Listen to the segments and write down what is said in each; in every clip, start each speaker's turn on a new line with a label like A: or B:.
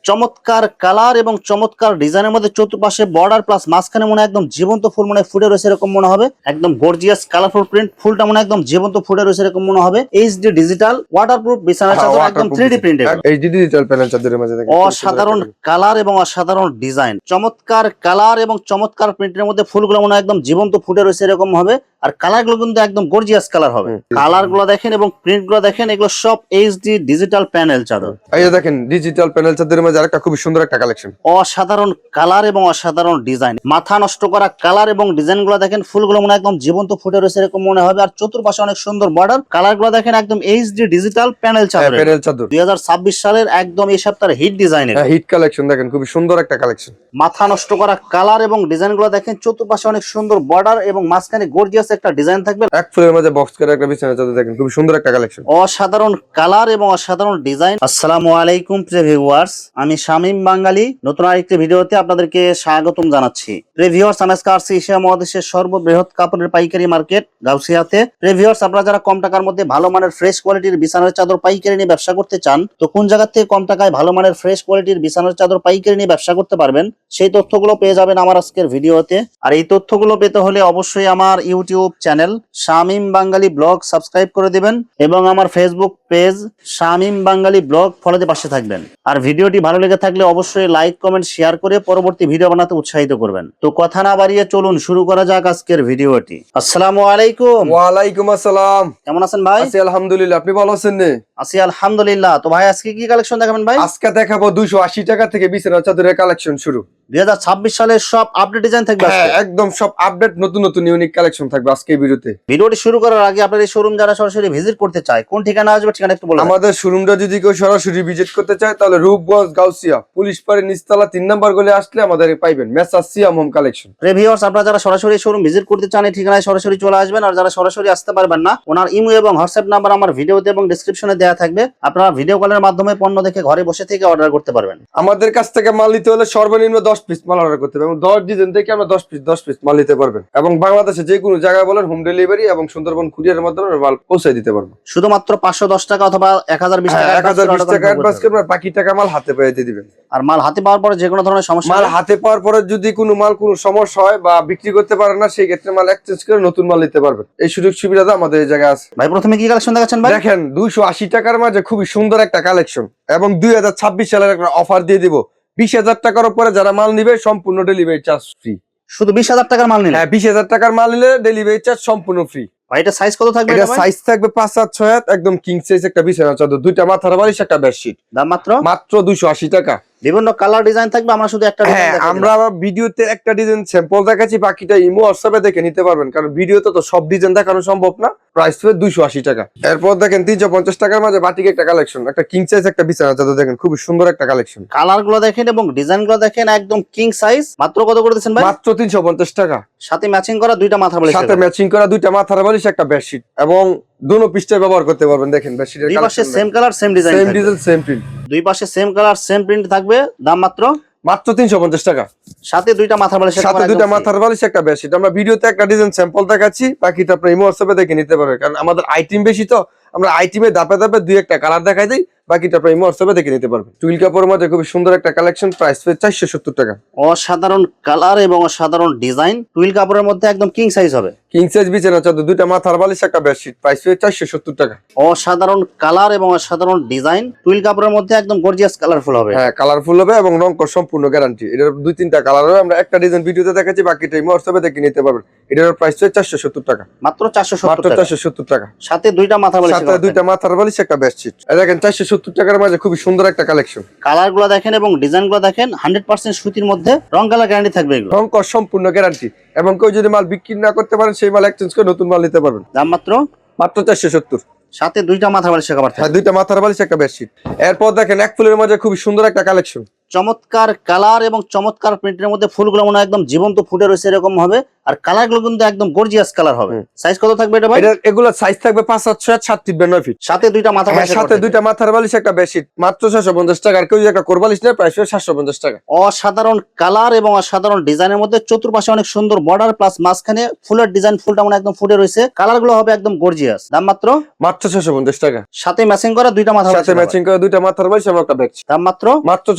A: চমৎকার কালার এবং চমৎকার ডিজাইনের মধ্যে চতুর্পাশে বর্ডার প্লাস মাঝখানে মনে হয় একদম জীবন্ত ফুল মনে হয় ফুটে রয়েছে এরকম মনে হবে। একদম গর্জিয়াস কালারফুল প্রিন্ট, ফুলটা মনে হয় একদম জীবন্ত ফুটে রয়েছে এরকম মনে হবে। এইচডি ডিজিটাল ওয়াটারপ্রুফ বিছানার চাদর, একদম 3D printed.
B: HD digital panel চাদরের মাঝে দেখেন
A: অসাধারণ কালার এবং অসাধারণ ডিজাইন, চমৎকার কালার এবং চমৎকার প্রিন্টের মধ্যে ফুলগুলো মনে হয় একদম জীবন্ত ফুটে রয়েছে এরকম হবে। আর কালার গুলো কিন্তু একদম গর্জিয়াস কালার হবে। কালার গুলো দেখেন এবং প্রিন্ট গুলো দেখেন, এগুলো সব এইচডি ডিজিটাল প্যানেল চাদর।
B: এই যে দেখেন ডিজিটাল প্যানেল চাদরের মাঝে আরেকটা খুব সুন্দর একটা কালেকশন।
A: অসাধারণ কালার এবং অসাধারণ ডিজাইন, মাথা নষ্ট করা কালার এবং ডিজাইন গুলো দেখেন, ফুলগুলো মনে হয় একদম জীবন্ত ফুটে রয়েছে এরকম মনে হবে। আর চতুর্পাশে অনেক সুন্দর বর্ডার, কালার গুলো দেখেন একদম এইচডি ডিজিটাল প্যানেল চাদর।
B: প্যানেল চাদর
A: 2026 সালের একদম এই সপ্তাহের হিট ডিজাইনের
B: হিট কালেকশন দেখেন, খুব সুন্দর একটা কালেকশন।
A: মাথা নষ্ট করা কালার এবং ডিজাইন গুলো দেখেন, চতুর্পাশে অনেক সুন্দর বর্ডার এবং মাঝখানে গর্জিয়াস একটা ডিজাইন থাকবে।
B: এক ফুলের মাঝে বক্স করে একটা বিছানা চাদর দেখেন, খুব সুন্দর একটা কালেকশন।
A: অসাধারণ কালার এবং অসাধারণ ডিজাইন। আসসালামু আলাইকুম প্রিয় ভিউয়ার্স, আমি শামীম বাঙালি নতুন আরেকটি ভিডিওতে আপনাদেরকে স্বাগতম জানাচ্ছি। প্রিয় ভিউয়ার্স, আমি আজকে আসছি এশিয়া মহাদেশের সর্ববৃহৎ কাপড়ের পাইকারি মার্কেট গাউসিয়াতে। প্রিয় ভিউয়ার্স, আপনারা যারা কম টাকার মধ্যে ভালো মানের ফ্রেশ কোয়ালিটির বিছানার চাদর পাইকারি নিয়ে ব্যবসা করতে চান, তো কোন জায়গা থেকে কম টাকায় ভালো মানের ফ্রেশ কোয়ালিটির বিছানার চাদর পাইকারি নিয়ে ব্যবসা করতে পারবেন, সেই তথ্যগুলো পেয়ে যাবেন আমার আজকের ভিডিওতে। আর এই তথ্যগুলো পেতে হলে অবশ্যই আমার ইউটিউব চ্যানেল শামীম বাঙালি ব্লগ সাবস্ক্রাইব করে দিবেন এবং আমার ফেসবুক পেজ শামীম বাঙালি ব্লগ ফলোতে পাশে থাকবেন। আর ভিডিওটি ভালো লেগে থাকলে অবশ্যই লাইক কমেন্ট শেয়ার করে পরবর্তী ভিডিও বানাতে উৎসাহিত করবেন। তো কথা না বাড়িয়ে চলুন শুরু করা যাক আজকের ভিডিওটি। আসসালামু আলাইকুম।
B: ওয়ালাইকুম আসসালাম।
A: কেমন আছেন ভাই?
B: আছি আলহামদুলিল্লাহ, আপনি ভালো আছেন?
A: আছি আলহামদুলিল্লাহ। তো ভাই আজকে কি কালেকশন দেখাবেন ভাই?
B: আজকে দেখাবো 280 টাকা থেকে বিছানা চাদরের কালেকশন শুরু।
A: 2026 সালের সব আপডেট ডিজাইন থাকবে আজকে।
B: একদম সব আপডেট, নতুন নতুন ইউনিক কালেকশন থাকবে আজকে এই ভিডিওতে।
A: ভিডিওটি শুরু করার আগে আপনার এই শোরুম যারা সরাসরি ভিজিট করতে চায়, কোন ঠিকানা আসবে ঠিকানা একটু বলুন।
B: আমাদের শোরুমটা যদি কেউ সরাসরি ভিজিট করতে চায় তাহলে রূপগঞ্জ গাউসিয়া পুলিশ পাড়ি নিচতলা 3 নম্বর গলে আসলে আমাদের পাইবেন মেসার্স সিয়াম হোম কালেকশন।
A: ভিউয়ার্স, আপনারা যারা সরাসরি শোরুম ভিজিট করতে চান এই ঠিকানায় সরাসরি চলে আসবেন। আর যারা সরাসরি আসতে পারবেন না, ওনার ইমো এবং হোয়াটসঅ্যাপ নাম্বার আমার ভিডিওতে এবং ডেসক্রিপশনে দেওয়া থাকবে। আপনারা ভিডিও কলের মাধ্যমে পণ্য দেখে ঘরে বসে থেকে অর্ডার করতে পারবেন।
B: আমাদের কাছ থেকে মাল নিতে হলে সর্বনিম্ন 10 পিস মাল অর্ডার করতে হবে এবং 10 ডিজাইন থেকে আমরা 10 পিস মাল নিতে পারবেন এবং বাংলাদেশে যে কোনো জায়গায় বলেন হোম ডেলিভারি এবং সুন্দরবন কুরিয়ারের মাধ্যমে মাল পৌঁছে দিতে পারবো।
A: শুধুমাত্র 510 টাকা অথবা 1020 টাকা
B: 1020 টাকা অ্যাডভান্স করবেন, বাকি টাকা মাল হাতে পেয়ে দিয়ে দিবেন।
A: আর মাল হাতে পাওয়ার পরে যে কোনো ধরনের সমস্যা,
B: মাল হাতে পাওয়ার পরে যদি কোনো মাল কোনো সমস্যা হয় বা বিক্রি করতে পারেন না, সেই ক্ষেত্রে মাল এক্সচেঞ্জ করে নতুন মাল নিতে পারবেন। এই সুযোগ সুবিধা আমাদের এই জায়গায় আছে।
A: ভাই প্রথমে কি কালেকশন দেখাচ্ছেন ভাই?
B: দেখেন 280 টাকার মাঝে খুবই সুন্দর একটা কালেকশন এবং 2026 সালের একটা অফার দিয়ে দিব। 20,000 টাকার উপরে যারা মাল নিবে সম্পূর্ণ ডেলিভারি চার্জ ফ্রি।
A: শুধু 20,000 টাকার মাল নিলে?
B: হ্যাঁ, 20,000 টাকার মাল নিলে ডেলিভারি চার্জ সম্পূর্ণ ফ্রি।
A: ভাই এটা সাইজ কত থাকবে?
B: এটা সাইজ থাকবে 5/7/6, একদম কিং সাইজ একটা বিছানা চাদর, দুইটা মাথার বালিশ, একটা বেডশিট।
A: দাম মাত্র
B: 280 টাকা।
A: বিভিন্ন কালার ডিজাইন থাকবে, আমরা শুধু একটা ডিজাইন দেখাই।
B: আমরা ভিডিওতে একটা ডিজাইন স্যাম্পল দেখাচ্ছি, বাকিটা ইমো হোয়াটসঅ্যাপে দেখে নিতে পারবেন, কারণ ভিডিওতে তো সব ডিজাইন দেখানো সম্ভব না। প্রাইস হবে 280 টাকা। এরপর দেখেন 350 টাকার মাঝে বাটিক একটা কালেকশন, একটা কিং সাইজ একটা বিছানা চাদর দেখেন, খুব সুন্দর একটা কালেকশন।
A: কালার গুলো দেখেন এবং ডিজাইন গুলো দেখেন, একদম কিং সাইজ। মাত্র কত করে দিচ্ছেন ভাই?
B: মাত্র 350 টাকা।
A: সাথে ম্যাচিং করা দুইটা মাথার বালিশ,
B: সাথে ম্যাচিং করা দুইটা মাথার বালিশ, একটা বেডশিট এবং দুটো পিসটা ব্যবহার করতে পারবেন। দেখেন বেডশিটের
A: দুই পাশে same colour same design,
B: same design same print,
A: দুই পাশে সেম কালার সেম প্রিন্ট থাকবে। দাম মাত্র
B: 350 টাকা।
A: সাথে দুইটা মাথার বালিশ,
B: সাথে দুইটা মাথার বালিশ, একটা বেডশিট। আমরা ভিডিওতে একটা ডিজাইন স্যাম্পল দেখাচ্ছি, বাকিটা আপনি ইমো হোয়াটসঅ্যাপে দেখে নিতে পারবেন, কারণ আমাদের আইটেম বেশি তো আমরা আইটেমে ধাপে ধাপে দুই একটা কালার দেখাই দিই, বাকিটা আপনি ইমো হোয়াটসঅ্যাপে দেখে নিতে পারবেন। টুইল কাপড়ের মধ্যে খুব সুন্দর একটা কালেকশন, প্রাইস হবে 470 টাকা।
A: অসাধারণ কালার এবং অসাধারণ ডিজাইন, টুইল কাপড়ের মধ্যে একদম কিং সাইজ হবে।
B: কিং সাইজ বিছানা চাদর, দুইটা মাথার বালিশ, একটা বেডশিট, প্রাইস হবে 470 টাকা।
A: অসাধারণ কালার এবং অসাধারণ ডিজাইন, টুইল কাপড়ের মধ্যে একদম গর্জিয়াস কালারফুল হবে।
B: হ্যাঁ, কালারফুল হবে এবং রং কর সম্পূর্ণ গ্যারান্টি। এটার 2-3টা কালার হবে, আমরা একটা ডিজাইন ভিডিওতে দেখাচ্ছি, বাকিটা ইমো হোয়াটসঅ্যাপে দেখে নিতে পারবেন। এটার প্রাইস হবে 470 টাকা।
A: মাত্র 470
B: টাকা।
A: সাথে দুইটা মাথার বালিশ,
B: সাথে দুইটা মাথার বালিশ, একটা বেডশিট। দেখেন 470 টাকার মাঝে খুব সুন্দর একটা কালেকশন।
A: কালার গুলো দেখেন এবং ডিজাইন গুলো দেখেন, 100% সুতির মধ্যে রং কালার গ্যারান্টি থাকবে। এগুলো
B: রং কর সম্পূর্ণ গ্যারান্টি এবং কেউ যদি মাল বিক্রি না করতে পারেন সেই মাল এক্সচেঞ্জ করে নতুন মাল নিতে পারবেন।
A: দাম মাত্র
B: 470।
A: সাথে দুইটা মাথার বালিশ কভার থাকবে।
B: হ্যাঁ, দুইটা মাথার বালিশ, একটা বেডশিট। এরপর দেখেন এক ফুলের মাঝে খুব সুন্দর একটা কালেকশন।
A: চমৎকার কালার এবং চমৎকার প্রিন্টের মধ্যে ফুলগুলো মনে হয় একদম জীবন্ত ফুটে রয়েছে এরকম হবে। আর কালার গুলো কিন্তু একদম গর্জিয়াস কালার হবে। সাইজ কত থাকবে এটা ভাই?
B: এগুলো সাইজ থাকবে 5/7 ফিট।
A: সাথে দুইটা মাথা বালিশ,
B: সাথে দুইটা মাথার বালিশ, একটা বেডশিট, মাত্র 650 টাকা। আর কেউ যদি একটা কোরবালিশ নেয় প্রাইস 750 টাকা।
A: অসাধারণ কালার এবং অসাধারণ ডিজাইনের মধ্যে চতুর্পাশে অনেক সুন্দর বর্ডার প্লাস মাঝখানে ফুলের ডিজাইন, ফুলটা মানে একদম ফুটে রয়েছে। কালার গুলো হবে একদম গর্জিয়াস। দাম মাত্র
B: 650 টাকা।
A: সাথে ম্যাচিং করা দুইটা মাথা বালিশ,
B: সাথে ম্যাচিং করে দুইটা মাথার বালিশ এবং একটা বেডশিট।
A: দাম মাত্র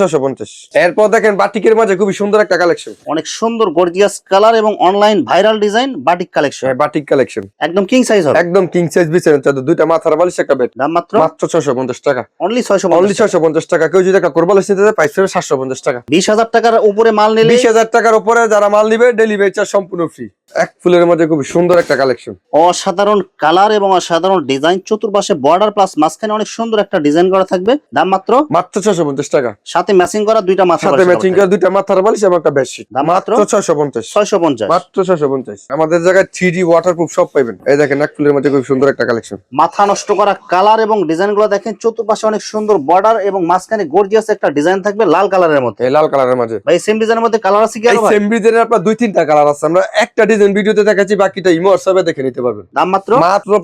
B: 650। এরপর দেখেন বাটিকের মাঝে খুবই সুন্দর একটা কালেকশন,
A: অনেক সুন্দর গর্জিয়াস কালার এবং online viral design batik collection.
B: Batik collection
A: একদম কিং সাইজ হবে,
B: একদম কিং সাইজ বিছানা চাদর, দুইটা মাথার বালিশ, একটা বেড।
A: দাম মাত্র
B: 650 টাকা।
A: অনলি
B: অনলি 650 টাকা। কেউ যদি একটা কোরবালিশ নিতে চায় প্রাইস 750 টাকা।
A: 20,000 টাকার উপরে মাল নিলে
B: 20,000 টাকার উপরে যারা মাল নিবে ডেলিভারি চার্জ সম্পূর্ণ ফ্রি। এক ফুলের মধ্যে খুবই সুন্দর একটা কালেকশন,
A: অসাধারণ কালার এবং অসাধারণ ডিজাইন, চতুর্পাশে বর্ডার প্লাস মাঝখানে অনেক সুন্দর একটা ডিজাইন করা থাকবে। দাম মাত্র
B: 650 টাকা।
A: সাথে ম্যাচিং করা দুইটা মাথা
B: সাথে
A: বালিশ,
B: ম্যাচিং করে দুইটা মাথার বালিশ এবং একটা বেডশিট।
A: দাম মাত্র
B: 650।
A: 650।
B: মাত্র 650। আমাদের জায়গায় 3D ওয়াটারপ্রুফ সব পাবেন। এই দেখেন এক ফুলের মধ্যে খুব সুন্দর একটা কালেকশন।
A: মাথা নষ্ট করা কালার এবং ডিজাইন গুলো দেখেন, চতুর্পাশে অনেক সুন্দর বর্ডার এবং মাঝখানে গর্জিয়াস একটা ডিজাইন থাকবে লাল কালারের মধ্যে।
B: এই লাল কালারের মাঝে
A: ভাই সেম ডিজাইনের মধ্যে কালার আছে কি
B: এই
A: আরো ভাই?
B: সেম ডিজাইনের আপনার 2-3টা কালার আছে। আমরা একটা ডিজাইন ভিডিওতে দেখাচ্ছি, বাকিটা ইমো হোয়াটসঅ্যাপে দেখে নিতে পারবেন।
A: দাম মাত্র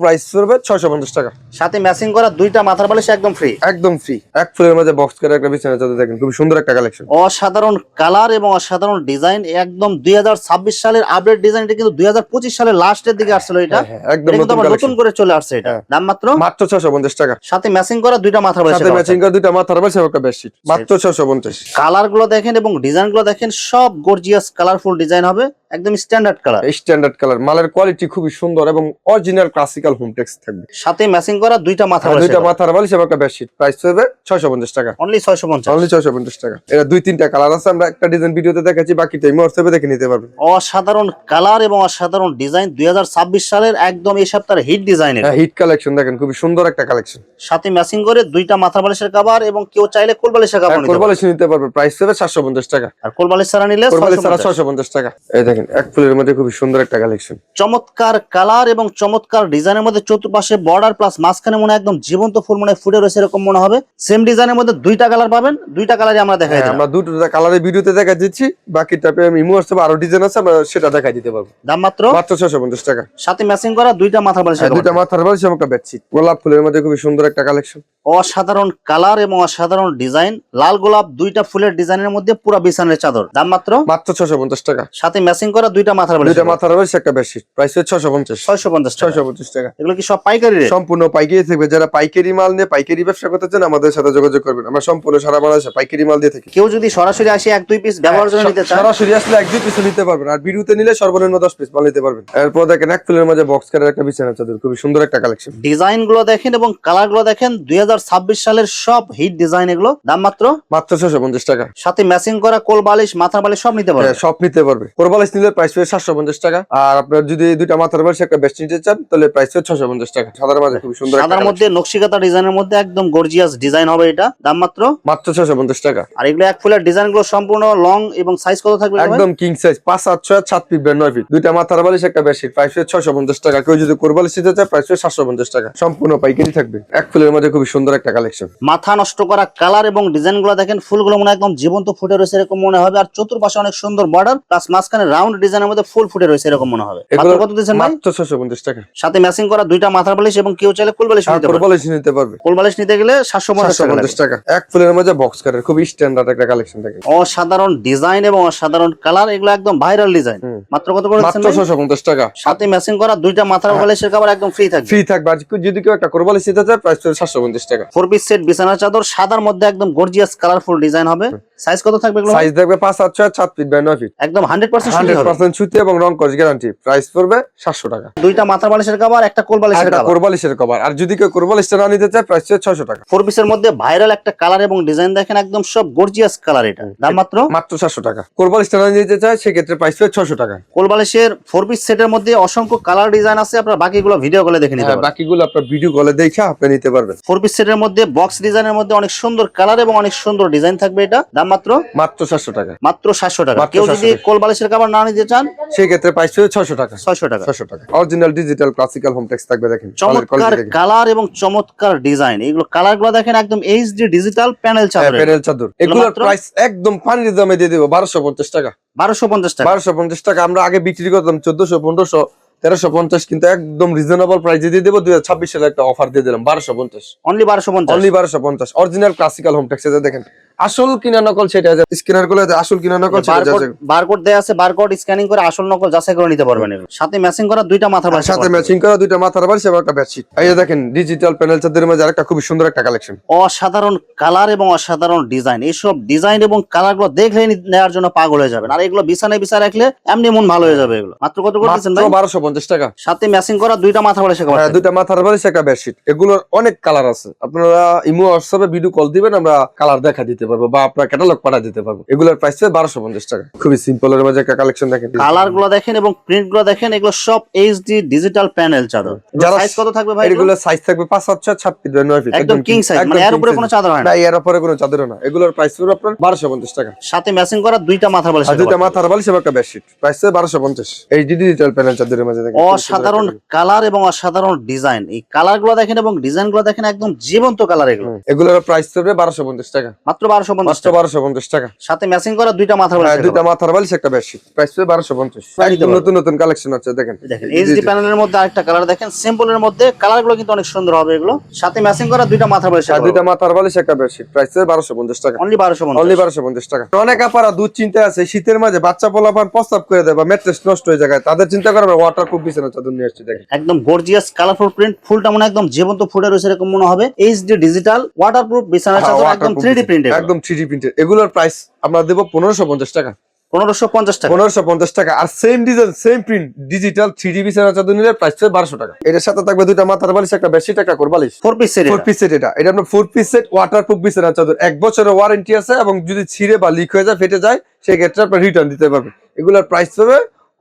B: প্রাইস পড়বে 650 টাকা।
A: সাথে ম্যাচিং করা দুইটা মাথার বালিশ একদম ফ্রি।
B: একদম ফ্রি। এক ফুলের মধ্যে বক্স করে একটা বিছানা চাদর দেখেন, খুব সুন্দর একটা কালেকশন।
A: অসাধারণ কালার এবং অসাধারণ ডিজাইন, একদম 2026 সালের আপডেট ডিজাইন। এটা কিন্তু 2025 সালের লাস্টের দিকে আসছিল এটা।
B: একদম
A: এটা কিন্তু আবার নতুন
B: কালেকশন
A: করে চলে আসছে এটা। দাম মাত্র
B: 650 টাকা।
A: সাথে ম্যাচিং করা দুইটা মাথার বালিশ,
B: সাথে ম্যাচিং করে দুইটা মাথার বালিশ এবং একটা বেডশিট। মাত্র 650।
A: কালার গুলো দেখেন এবং ডিজাইন গুলো দেখেন, সব গর্জিয়াস কালারফুল ডিজাইন হবে, একদম স্ট্যান্ডার্ড কালার।
B: স্ট্যান্ডার্ড কালার, মালের কোয়ালিটি খুবই সুন্দর এবং অরিজিনাল ক্লাসিক্যাল হোমটেক্স থাকবে।
A: সাথে ম্যাচিং করা দুইটা মাথার বালিশ,
B: দুইটা মাথার বালিশ এবং একটা বেডশিট। প্রাইস হবে 650 টাকা।
A: অনলি 650।
B: অনলি 650 টাকা। এটা 2-3টা কালার আছে, আমরা একটা ডিজাইন ভিডিওতে দেখাচ্ছি, বাকিটা ইমো হোয়াটসঅ্যাপে দেখে নিতে পারবেন।
A: অসাধারণ কালার এবং অসাধারণ ডিজাইন, 2026 সালের একদম এই সপ্তাহের হিট ডিজাইন।
B: হিট কালেকশন দেখেন, খুবই সুন্দর একটা কালেকশন।
A: সাথে ম্যাচিং করে দুইটা মাথার বালিশের কভার এবং কেউ চাইলে কোল বালিশের কভার নিতে পারে।
B: কোরবালিশ নিতে পারবে, প্রাইস হবে 750 টাকা।
A: আর কোল বালিশ ছাড়া নিলে
B: কোরবালিশ ছাড়া
A: 650।
B: 650 টাকা। এই দেখেন এক ফুলের মধ্যে খুবই সুন্দর একটা কালেকশন।
A: চমৎকার কালার এবং চমৎকার ডিজাইনের মধ্যে চতুর্পাশে বর্ডার প্লাস মাঝখানে মনে হয় একদম জীবন্ত ফুল মনে হয় ফুটে রয়েছে এরকম মনে হবে। সেম ডিজাইনের মধ্যে দুইটা কালার পাবেন, দুইটা কালারই আমরা দেখাই দিলাম।
B: আমরা দুটো কালারের ভিডিওতে দেখা দিচ্ছি, বাকিটা আমি ইমো হোয়াটসঅ্যাপে আরো ডিজাইন আছে, আমরা সেটা দেখাই দিতে পারবো।
A: দাম মাত্র
B: 650 টাকা।
A: সাথে ম্যাচিং করা দুইটা মাথার বালিশ,
B: দুইটা মাথার বালিশ এবং একটা বেডশিট। গোলাপ ফুলের মধ্যে খুবই সুন্দর একটা কালেকশন।
A: অসাধারণ কালার এবং অসাধারণ ডিজাইন, লাল গোলাপ দুইটা ফুলের ডিজাইনের মধ্যে পুরো বিছানার চাদর। দাম মাত্র
B: 650 টাকা।
A: সাথে ম্যাচিং করা দুইটা মাথার বালিশ,
B: দুইটা মাথার বালিশ একটা বেডশিট। প্রাইস 650।
A: 650 টাকা।
B: 650 টাকা।
A: এগুলো কি সব পাইকারি রেট?
B: সম্পূর্ণ পাইকারি থাকবে। যারা পাইকারি মাল নিয়ে পাইকারি ব্যবসা করতে চান আমাদের সাথে যোগাযোগ করবেন। আমরা সম্পূর্ণ সারা বাংলাদেশে পাইকারি মাল দিয়ে থাকি।
A: কেউ যদি সরাসরি আসে 1-2 পিস ব্যবহারের জন্য নিতে চান,
B: সরাসরি আসলে 1-2 পিস নিতে পারবেন, আর ভিডিওতে নিলে সর্বনিম্ন 10 পিস মাল নিতে পারবেন। এরপর দেখেন এক ফুলের মাঝে বক্স করে একটা বিছানা চাদর, খুবই সুন্দর একটা কালেকশন।
A: ডিজাইন গুলো দেখেন এবং কালার গুলো দেখেন, 2026 সালের সব হিট ডিজাইন এগুলো। দাম মাত্র
B: 650 টাকা।
A: সাথে ম্যাচিং করা কোল বালিশ মাথার বালিশ সব নিতে পারবেন।
B: সব নিতে পারবে। কোরবালিশ নিলে প্রাইস হবে 750 টাকা। আর আপনার যদি দুইটা মাথার বালিশ একটা বেডশিট নিতে চান তাহলে প্রাইস হবে 650 টাকা। সাদার মাঝে খুবই সুন্দর একটা
A: সাদার মধ্যে নকশিকাতা ডিজাইনের মধ্যে একদম গর্জিয়াস ডিজাইন হবে এটা। দাম মাত্র
B: 650 টাকা।
A: আর এগুলো এক ফুলের ডিজাইন গুলো সম্পূর্ণ লং এবং সাইজ কত থাকবে ভাই?
B: একদম কিং সাইজ, 5/7 ফিট 9 ফিট। দুইটা মাথার বালিশ একটা বেডশিট। প্রাইস হবে 650 টাকা। কেউ যদি কোরবালিশ নিতে চায় প্রাইস হবে 750 টাকা। সম্পূর্ণ পাইকারি থাকবে। এক ফুলের মধ্যে খুবই সুন্দর একটা কালেকশন।
A: মাথা নষ্ট করা কালার এবং ডিজাইন গুলো দেখেন, ফুলগুলো মনে হয় একদম জীবন্ত ফুটে রয়েছে এরকম মনে হবে। আর চতুর্পাশে অনেক সুন্দর বর্ডার প্লাস মাঝখানে রাউন্ড ডিজাইনের মধ্যে ফুল ফুটে রয়েছে এরকম মনে হবে।
B: এগুলো
A: মাত্র কত দিচ্ছেন ভাই?
B: মাত্র 650 টাকা।
A: সাথে ম্যাচিং করা দুইটা মাথার বালিশ এবং কেউ চাইলে কোল বালিশ নিতে পারবে।
B: কোরবালিশ নিতে পারবে।
A: কোল বালিশ নিতে গেলে 750
B: টাকা। এক ফুলের মধ্যে বক্স কাটার খুবই স্ট্যান্ডার্ড একটা কালেকশন থাকে।
A: অসাধারণ ডিজাইন এবং অসাধারণ কালার, এগুলো একদম ভাইরাল ডিজাইন। মাত্র কত করে দিচ্ছেন
B: মাত্র
A: ভাই?
B: 650 টাকা।
A: সাথে ম্যাচিং করা দুইটা মাথার বালিশের কভার একদম ফ্রি থাকবে।
B: ফ্রি থাকবে। আর যদি কেউ একটা কোরবালিশ নিতে চায় প্রাইস হবে 750 টাকা।
A: 4 পিস সেট বিছানার চাদর, সাদার মধ্যে একদম গর্জিয়াস কালারফুল ডিজাইন হবে। সাইজ কত থাকবে এগুলো?
B: সাইজ থাকবে 5/7 ফিট 9 ফিট।
A: একদম 100% সুতি হবে।
B: 100% সুতি এবং রং কস গ্যারান্টি। প্রাইস পড়বে 700 টাকা।
A: দুইটা মাথার বালিশের কভার, একটা কোল বালিশের
B: একটা
A: কভার।
B: কোরবালিশের কভার। আর যদি কেউ কোরবালিশটা না নিতে চায় প্রাইস হবে 600 টাকা।
A: 4 পিসের মধ্যে ভাইরাল একটা কালার এবং ডিজাইন দেখেন, একদম সব গর্জিয়াস কালার। এটা দাম মাত্র
B: 700 টাকা। কোরবালিশটা না নিতে চায় সেক্ষেত্রে প্রাইস হবে 600 টাকা।
A: কোল বালিশের 4 পিস সেটের মধ্যে অসংখ্য কালার ডিজাইন আছে, আপনারা বাকিগুলো ভিডিও কলে দেখে নিতে পারবেন।
B: বাকিগুলো আপনার ভিডিও কলে দেখে আপনি নিতে পারবেন।
A: 4 পিস সেটের মধ্যে বক্স ডিজাইনের মধ্যে অনেক সুন্দর কালার এবং অনেক সুন্দর ডিজাইন থাকবে। এটা দাম মাত্র
B: 700 টাকা।
A: মাত্র 700 টাকা।
B: মাত্র
A: কেউ
B: 700
A: যদি
B: টাকা।
A: কোল বালিশের কভার না নিতে চান
B: সেই ক্ষেত্রে প্রাইস হচ্ছে 600 টাকা।
A: 600 টাকা।
B: 600 টাকা। Original digital classical home tex থাকবে দেখেন।
A: চমৎকার কালার এবং চমৎকার ডিজাইন, এগুলো কালার গুলো দেখেন একদম এইচডি ডিজিটাল প্যানেল চাদর।
B: প্যানেল চাদর এগুলোর প্রাইস একদম পানির দামে দিয়ে দেব 1250 টাকা।
A: 1250 টাকা।
B: 1250 টাকা। আমরা আগে বিক্রি করতাম 1400, 1500, 1350, কিন্তু একদম রিজনেবল প্রাইসে দিয়ে দেব। 2026 সালে একটা অফার দিয়ে দিলাম 1250।
A: Only 1250।
B: Only 1250। Original classical home tex দেখেন। আসল কিনা নকল সেটা আছে, স্ক্যানার গুলো আসল কিনা নকল সেটা আছে।
A: বারকোড দেয়া আছে, বারকোড স্ক্যানিং করে আসল নকল যাচাই করে নিতে পারবেন। এগুলো সাথে ম্যাচিং করা দুইটা মাথার বালিশ,
B: সাথে ম্যাচিং করা দুইটা মাথার বালিশ এবং একটা বেডশিট। এই যে দেখেন ডিজিটাল প্যানেল চাদরের মধ্যে আরেকটা খুব সুন্দর একটা কালেকশন।
A: অসাধারণ কালার এবং অসাধারণ ডিজাইন। এইসব ডিজাইন এবং কালার গুলো দেখলে নেওয়ার জন্য পাগল হয়ে যাবেন। আর এগুলো বিছানায় বিছায় রাখলে এমনি মন ভালো হয়ে যাবে। এগুলো মাত্র কত করে দিচ্ছেন ভাই?
B: 1250 টাকা।
A: সাথে ম্যাচিং করা দুইটা মাথার বালিশ।
B: হ্যাঁ, দুইটা মাথার বালিশ একটা বেডশিট। এগুলোর অনেক কালার আছে। আপনারা ইমো হোয়াটসঅ্যাপে ভিডিও কল দিবেন, আমরা কালার দেখা দিতে পারবো বা আপনার ক্যাটালগ পাঠিয়ে দিতে পারবো। এগুলোর প্রাইস 1250 টাকা। খুবই সিম্পল এর মধ্যে একটা কালেকশন দেখেন।
A: কালার গুলো দেখেন এবং প্রিন্ট গুলো দেখেন। এগুলো সব এইচডি ডিজিটাল প্যানেল চাদর। সাইজ কত থাকবে ভাই?
B: এগুলো সাইজ থাকবে 5, 7, 6 ফিট, 9 ফিট।
A: একদম কিং সাইজ, মানে এর উপরে কোনো চাদর হয় না।
B: না, এর উপরে কোনো চাদর না। এগুলোর প্রাইস পুরো আপনার 1250 টাকা।
A: সাথে ম্যাচিং করা দুইটা মাথার বালিশ।
B: দুইটা মাথার বালিশ এবং একটা বেডশিট। প্রাইস 1250। এই ডিজিটাল প্যানেল চাদরের মধ্যে দেখেন
A: অসাধারণ কালার এবং অসাধারণ ডিজাইন। এই কালার গুলো দেখেন এবং ডিজাইন গুলো দেখেন একদম জীবন্ত কালার। এগুলো
B: এগুলোর প্রাইস হবে 1250 টাকা।
A: মাত্র 1250
B: মাত্র 1250 টাকা।
A: সাথে ম্যাচিং করা দুইটা মাথার বালিশ।
B: দুইটা মাথার বালিশ একটা বেডশিট। প্রাইস 1250। একদম নতুন নতুন কালেকশন আছে দেখেন।
A: দেখেন এইচডি প্যানেলের মধ্যে আরেকটা কালার দেখেন, সিম্পলের মধ্যে কালার গুলো কিন্তু অনেক সুন্দর হবে। এগুলো সাথে ম্যাচিং করা দুইটা মাথার বালিশ।
B: দুইটা মাথার বালিশ একটা বেডশিট। প্রাইস 1250 টাকা।
A: অনলি 1250।
B: অনলি 1250 টাকা। অনেক আপারা দুধ চিন্তা আছে, শীতের মাঝে বাচ্চা পোলাপান প্রস্তাব করে দেয় বা ম্যাট্রেস নষ্ট হয়ে যায়, তাদের চিন্তা করে ওয়াটারপ্রুফ বিছানা চাদর নিয়ে আসছে দেখেন।
A: একদম গর্জিয়াস কালারফুল প্রিন্ট। ফুলটা মনে একদম জীবন্ত ফুটে রয়েছে এরকম মনে হবে। এইচডি ডিজিটাল ওয়াটারপ্রুফ বিছানা চাদর, একদম 3D প্রিন্টেড।
B: একদম 3D প্রিন্টেড। এগুলোর প্রাইস আমরা দেব 1550 টাকা।
A: 1550 টাকা।
B: 1550 টাকা। আর same design same print digital 3D বিছানা চাদর নিলে প্রাইস 1200 টাকা। এটার সাথে থাকবে দুইটা মাথার বালিশ একটা বেডশিট একটা কোরবালিশ।
A: 4 পিস সেট।
B: 4 piece set. এটা আপনার 4 পিস সেট ওয়াটারপ্রুফ বিছানা চাদর। 1 বছরের ওয়ারেন্টি আছে এবং যদি ছিঁড়ে বা লিক হয়ে যায়, ফেটে যায়, সেই ক্ষেত্রে আপনি রিটার্ন দিতে পারবেন। এগুলোর প্রাইস হবে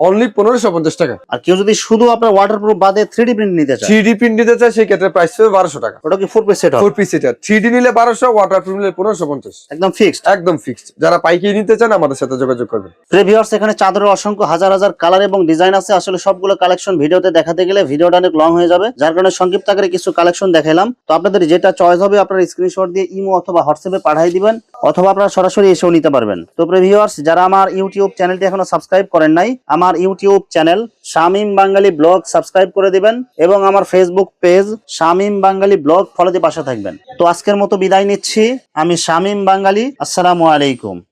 B: অনলি 1550 টাকা।
A: আর কেউ যদি শুধু আপনার ওয়াটারপ্রুফ বাদে 3D প্রিন্ট নিতে চায়,
B: 3D প্রিন্ট নিতে চায়, সেই ক্ষেত্রে প্রাইস হবে 1200 টাকা।
A: ওটা কি 4 পিস সেট হবে?
B: 4 পিস সেট। 3D নিলে 1200, ওয়াটারপ্রুফ নিলে 1550।
A: একদম ফিক্সড।
B: একদম ফিক্সড। যারা পাইকারি নিতে চান আমাদের সাথে যোগাযোগ করবেন।
A: ভিউয়ার্স, এখানে চাদরের অসংখ্য হাজার হাজার কালার এবং ডিজাইন আছে। আসলে সবগুলো কালেকশন ভিডিওতে দেখাতে গেলে ভিডিওটা অনেক লং হয়ে যাবে, যার কারণে সংক্ষিপ্ত আকারে কিছু কালেকশন দেখাইলাম। তো আপনাদের যেটা চয়েস হবে আপনারা স্ক্রিনশট দিয়ে ইমো অথবা হোয়াটসঅ্যাপে পাঠিয়ে দিবেন, অথবা আপনারা সরাসরি এসেও নিতে পারবেন। তো ভিউয়ার্স, যারা আমার ইউটিউব চ্যানেলটি এখনো সাবস্ক্রাইব করেন নাই, আমার ইউটিউব চ্যানেল শামীম বাঙালি ব্লগ সাবস্ক্রাইব করে দিবেন এবং আমার ফেসবুক পেজ শামীম বাঙালি ব্লগ ফলো দিয়ে পাশে থাকবেন। তো আজকের মতো বিদায় নিচ্ছি। আমি শামীম বাঙালি। আসসালামু আলাইকুম।